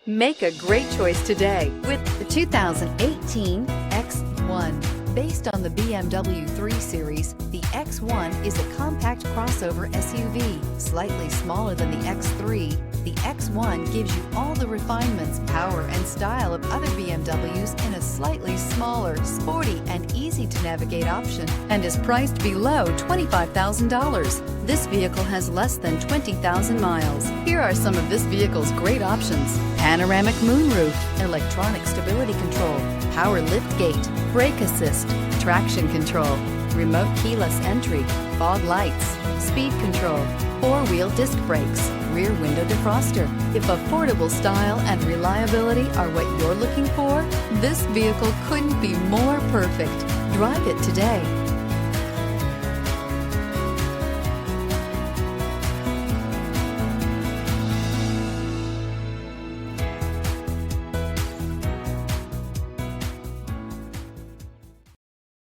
Make a great choice today with the 2018 X1. Based on the BMW 3 Series, the X1 is a compact crossover SUV, slightly smaller than the X3. The X1 gives you all the refinements, power, and style of other BMWs in a slightly smaller, sporty, and easy-to-navigate option, and is priced below $25,000. This vehicle has less than 20,000 miles. Here are some of this vehicle's great options: panoramic moonroof, electronic stability control, power liftgate, brake assist, traction control, remote keyless entry, fog lights, speed control, four-wheel disc brakes, rear window defroster. If affordable style and reliability are what you're looking for, this vehicle couldn't be more perfect. Drive it today.